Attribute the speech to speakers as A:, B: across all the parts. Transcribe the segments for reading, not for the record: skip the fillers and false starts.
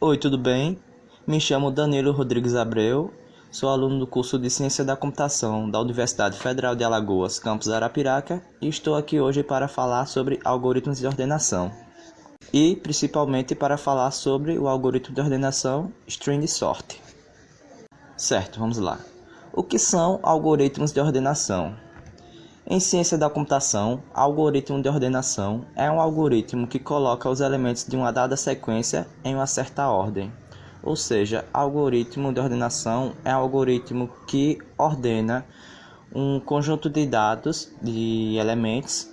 A: Oi, tudo bem? Me chamo Danilo Rodrigues Abreu, sou aluno do curso de Ciência da Computação da Universidade Federal de Alagoas, campus Arapiraca, e estou aqui hoje para falar sobre algoritmos de ordenação e principalmente para falar sobre o algoritmo de ordenação string sort. Certo, vamos lá. O que são algoritmos de ordenação? Em ciência da computação, algoritmo de ordenação é um algoritmo que coloca os elementos de uma dada sequência em uma certa ordem. Ou seja, algoritmo de ordenação é um algoritmo que ordena um conjunto de dados, de elementos,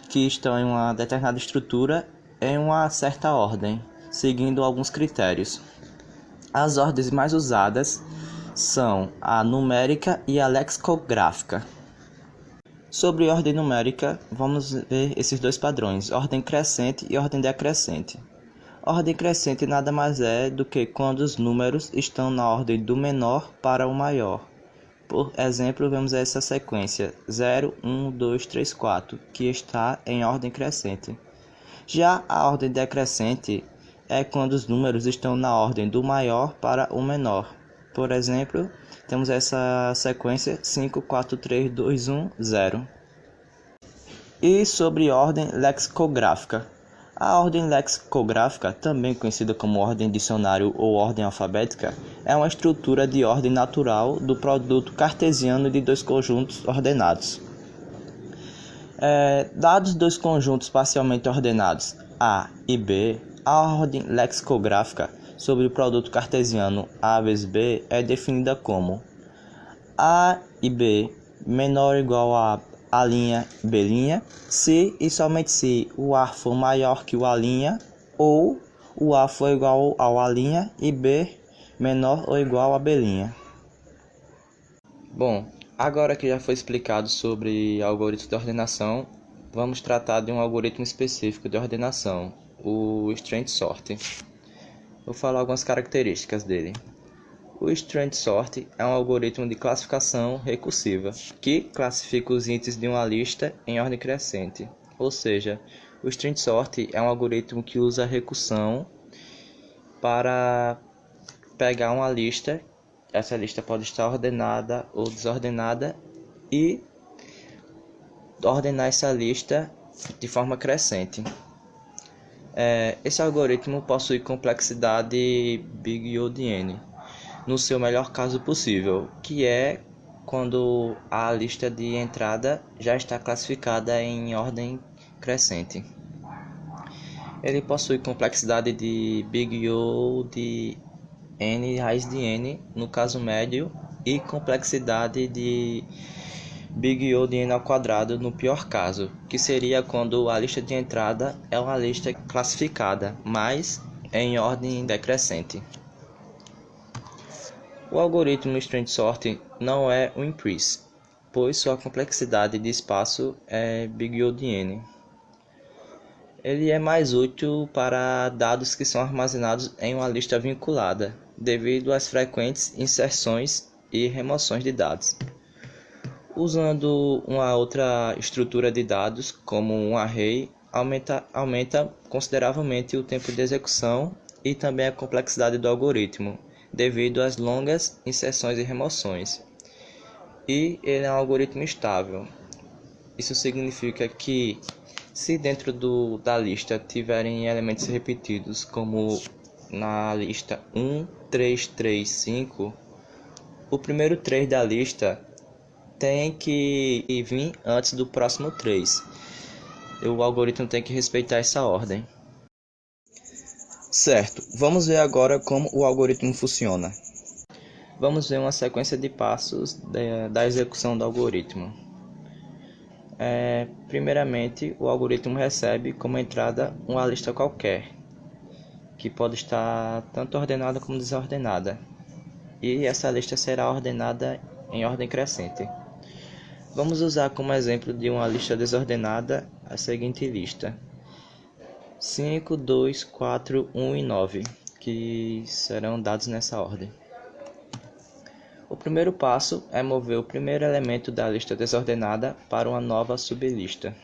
A: que estão em uma determinada estrutura em uma certa ordem, seguindo alguns critérios. As ordens mais usadas são a numérica e a lexicográfica. Sobre ordem numérica, vamos ver esses dois padrões, ordem crescente e ordem decrescente. Ordem crescente nada mais é do que quando os números estão na ordem do menor para o maior. Por exemplo, vemos essa sequência 0, 1, 2, 3, 4, que está em ordem crescente. Já a ordem decrescente é quando os números estão na ordem do maior para o menor. Por exemplo, temos essa sequência 5, 4, 3, 2, 1, 0. E sobre ordem lexicográfica. A ordem lexicográfica, também conhecida como ordem dicionário ou ordem alfabética, é uma estrutura de ordem natural do produto cartesiano de dois conjuntos ordenados. Dados dois conjuntos parcialmente ordenados A e B, a ordem lexicográfica sobre o produto cartesiano A vezes B é definida como A e B menor ou igual a A', B', se e somente se o A for maior que o A', ou o A for igual ao A' e B menor ou igual a B'. Bom, agora que já foi explicado sobre algoritmos de ordenação, vamos tratar de um algoritmo específico de ordenação, o string sort. Vou falar algumas características dele. O string sort é um algoritmo de classificação recursiva que classifica os itens de uma lista em ordem crescente. Ou seja, o string sort é um algoritmo que usa recursão para pegar uma lista. Essa lista pode estar ordenada ou desordenada e ordenar essa lista de forma crescente. Esse algoritmo possui complexidade Big O de N, no seu melhor caso possível, que é quando a lista de entrada já está classificada em ordem crescente. Ele possui complexidade de Big O de N raiz de N, no caso médio, e complexidade de Big O de N ao quadrado no pior caso, que seria quando a lista de entrada é uma lista classificada, mas em ordem decrescente. O algoritmo string sort não é um increase, pois sua complexidade de espaço é Big O de N. Ele é mais útil para dados que são armazenados em uma lista vinculada, devido às frequentes inserções e remoções de dados. Usando uma outra estrutura de dados, como um array, aumenta consideravelmente o tempo de execução e também a complexidade do algoritmo, devido às longas inserções e remoções. E ele é um algoritmo estável. Isso significa que, se dentro da lista tiverem elementos repetidos, como na lista 1, 3, 3, 5, o primeiro 3 da lista tem que vir antes do próximo 3. O algoritmo tem que respeitar essa ordem. Certo, vamos ver agora como o algoritmo funciona. Vamos ver uma sequência de passos da execução do algoritmo. Primeiramente, o algoritmo recebe como entrada uma lista qualquer, que pode estar tanto ordenada como desordenada, e essa lista será ordenada em ordem crescente. Vamos usar como exemplo de uma lista desordenada a seguinte lista: 5, 2, 4, 1 e 9, que serão dados nessa ordem. O primeiro passo é mover o primeiro elemento da lista desordenada para uma nova sublista.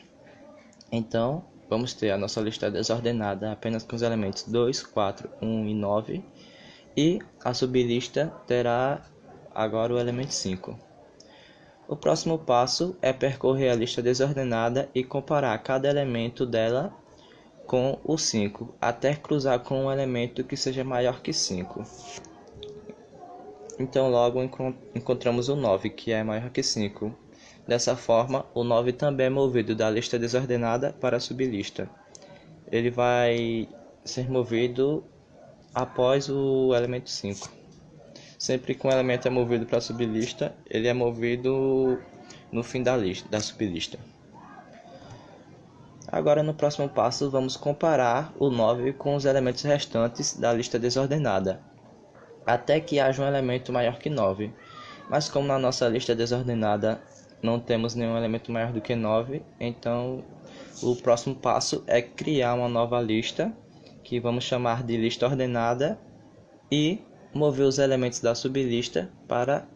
A: Então, vamos ter a nossa lista desordenada apenas com os elementos 2, 4, 1 e 9, e a sublista terá agora o elemento 5. O próximo passo é percorrer a lista desordenada e comparar cada elemento dela com o 5, até cruzar com um elemento que seja maior que 5. Então logo encontramos o 9, que é maior que 5. Dessa forma, o 9 também é movido da lista desordenada para a sublista. Ele vai ser movido após o elemento 5. Sempre que um elemento é movido para a sublista, ele é movido no fim da sublista. Agora, no próximo passo, vamos comparar o 9 com os elementos restantes da lista desordenada, até que haja um elemento maior que 9. Mas como na nossa lista desordenada não temos nenhum elemento maior do que 9, então o próximo passo é criar uma nova lista, que vamos chamar de lista ordenada, e mover os elementos da sublista para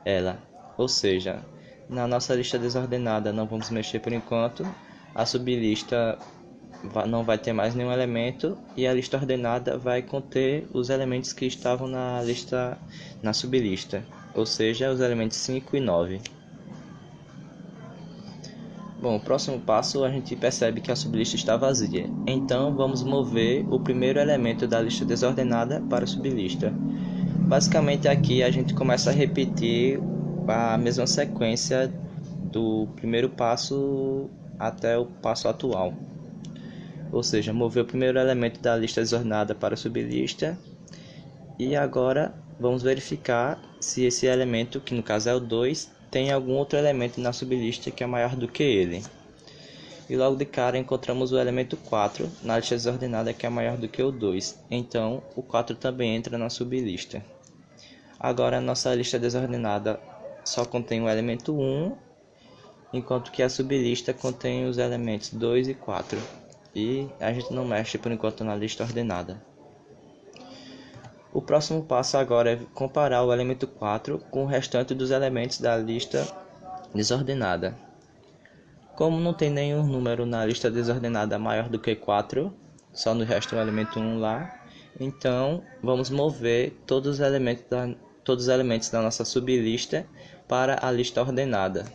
A: ela. Ou seja, na nossa lista desordenada não vamos mexer por enquanto, a sublista não vai ter mais nenhum elemento e a lista ordenada vai conter os elementos que estavam na sublista, ou seja, os elementos 5 e 9. Bom, o próximo passo a gente percebe que a sublista está vazia, então vamos mover o primeiro elemento da lista desordenada para a sublista. Basicamente aqui a gente começa a repetir a mesma sequência do primeiro passo até o passo atual. Ou seja, mover o primeiro elemento da lista desordenada para a sublista. E agora vamos verificar se esse elemento, que no caso é o 2, tem algum outro elemento na sublista que é maior do que ele. E logo de cara encontramos o elemento 4 na lista desordenada que é maior do que o 2. Então o 4 também entra na sublista. Agora a nossa lista desordenada só contém o elemento 1, enquanto que a sublista contém os elementos 2 e 4. E a gente não mexe por enquanto na lista ordenada. O próximo passo agora é comparar o elemento 4 com o restante dos elementos da lista desordenada. Como não tem nenhum número na lista desordenada maior do que 4, só nos resta o elemento 1 lá, então vamos mover todos os elementos da nossa sublista para a lista ordenada.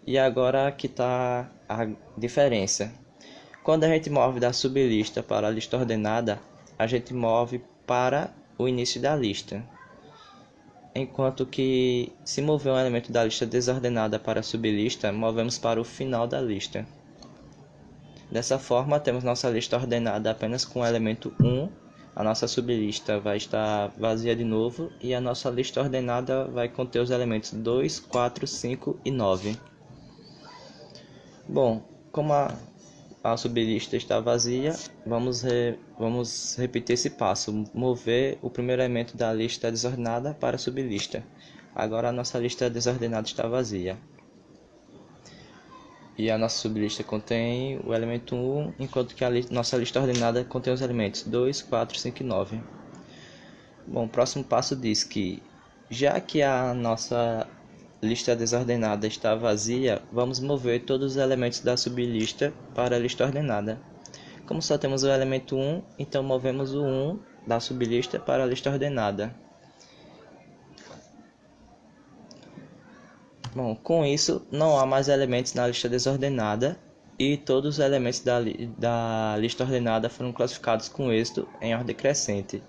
A: E agora aqui está a diferença. Quando a gente move da sublista para a lista ordenada, a gente move para o início da lista. Enquanto que, se mover um elemento da lista desordenada para a sublista, movemos para o final da lista. Dessa forma, temos nossa lista ordenada apenas com o elemento 1, a nossa sublista vai estar vazia de novo, e a nossa lista ordenada vai conter os elementos 2, 4, 5 e 9. Bom, como a sublista está vazia, vamos repetir esse passo, mover o primeiro elemento da lista desordenada para a sublista. Agora a nossa lista desordenada está vazia. E a nossa sublista contém o elemento 1, enquanto que a nossa lista ordenada contém os elementos 2, 4, 5 e 9. Bom, o próximo passo diz que, já que a nossa lista desordenada está vazia, vamos mover todos os elementos da sublista para a lista ordenada. Como só temos o elemento 1, então movemos o 1 da sublista para a lista ordenada. Bom, com isso, não há mais elementos na lista desordenada e todos os elementos da lista ordenada foram classificados com êxito em ordem crescente.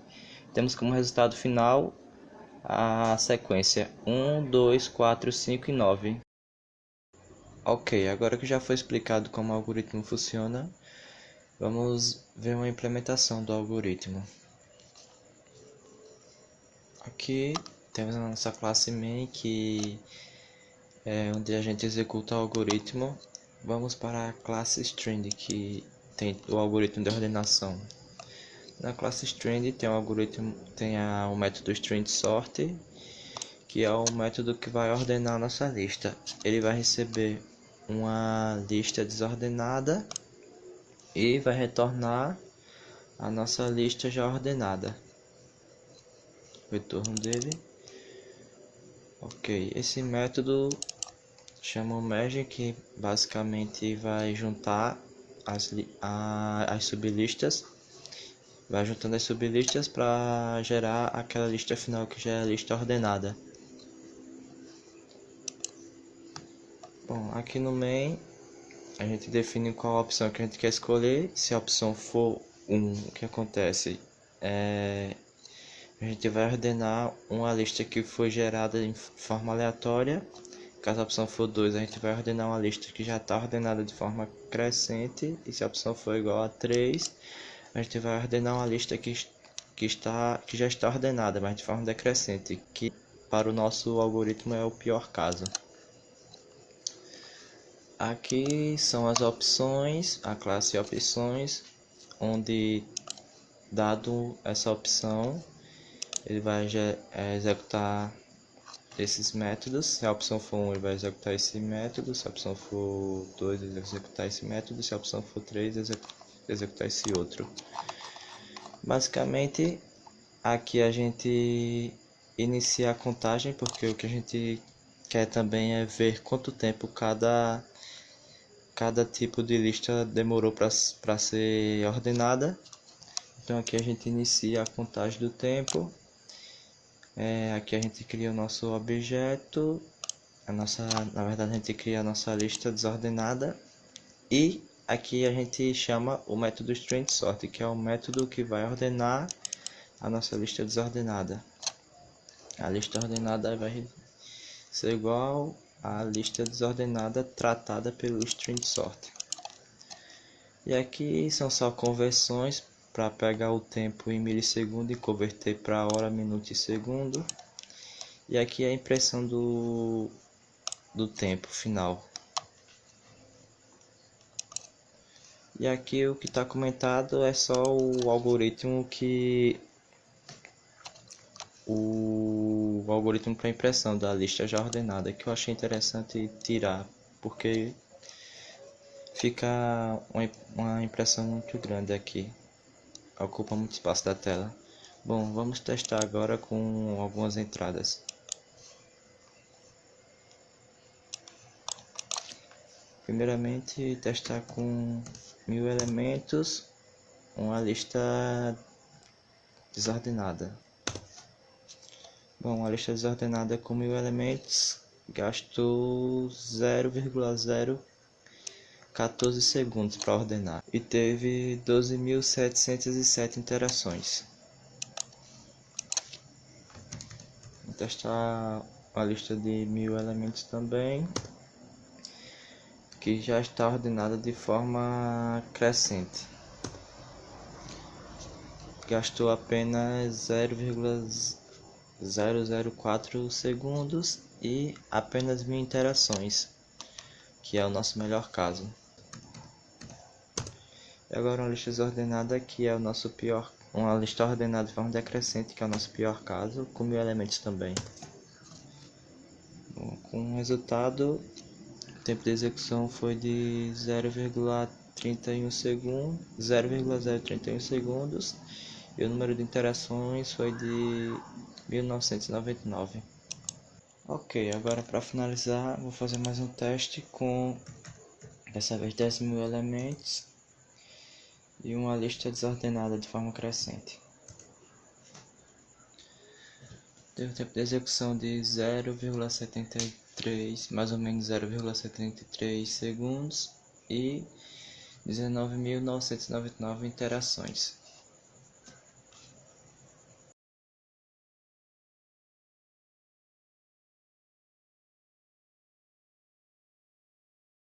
A: Temos como resultado final a sequência 1, 2, 4, 5 e 9. Ok, agora que já foi explicado como o algoritmo funciona, vamos ver uma implementação do algoritmo. Aqui temos a nossa classe main, que é onde a gente executa o algoritmo. Vamos para a classe string, que tem o algoritmo de ordenação. Na classe string tem o método string sort, que é o método que vai ordenar a nossa lista. Ele vai receber uma lista desordenada e vai retornar a nossa lista já ordenada. O retorno dele. Ok, esse método chama o merge, que basicamente vai juntar as sublistas, vai juntando as sublistas para gerar aquela lista final que já é a lista ordenada. Bom, aqui no main a gente define qual a opção que a gente quer escolher. Se a opção for 1, o que acontece? A gente vai ordenar uma lista que foi gerada em forma aleatória. Caso a opção for 2, a gente vai ordenar uma lista que já está ordenada de forma crescente. E se a opção for igual a 3, a gente vai ordenar uma lista que já está ordenada, mas de forma decrescente, que para o nosso algoritmo é o pior caso. Aqui são as opções, a classe opções, onde dado essa opção, ele vai executar esses métodos. Se a opção for 1, ele vai executar esse método. Se a opção for 2, ele vai executar esse método. Se a opção for 3, executar esse outro. Basicamente, aqui a gente inicia a contagem, porque o que a gente quer também é ver quanto tempo cada tipo de lista demorou para ser ordenada. Então aqui a gente inicia a contagem do tempo. Aqui a gente cria o nosso objeto, na verdade a gente cria a nossa lista desordenada, e aqui a gente chama o método string_sort, que é o método que vai ordenar a nossa lista desordenada. A lista ordenada vai ser igual à lista desordenada tratada pelo string_sort. E aqui são só conversões para pegar o tempo em milissegundo e converter para hora, minuto e segundo. E aqui é a impressão do tempo final. E aqui o que está comentado é só o algoritmo para impressão da lista já ordenada, que eu achei interessante tirar, porque fica uma impressão muito grande aqui, ocupa muito espaço da tela. Bom, vamos testar agora com algumas entradas. Primeiramente, testar com 1000 elementos, uma lista desordenada. Bom, a lista desordenada com 1000 elementos gastou 0,014 segundos para ordenar e teve 12.707 interações. Vou testar a lista de 1000 elementos também, que já está ordenada de forma crescente. Gastou apenas 0,004 segundos e apenas 1000 interações, que é o nosso melhor caso. E agora uma lista desordenada, que é o nosso pior, uma lista ordenada de forma decrescente, que é o nosso pior caso, com 1000 elementos também. Bom, com o resultado, o tempo de execução foi de 0,031 segundos e o número de interações foi de 1999. Ok, agora para finalizar, vou fazer mais um teste com dessa vez 10.000 elementos e uma lista desordenada de forma crescente. Teve tempo de execução de 0,73, mais ou menos 0,73 segundos e 19.999 interações.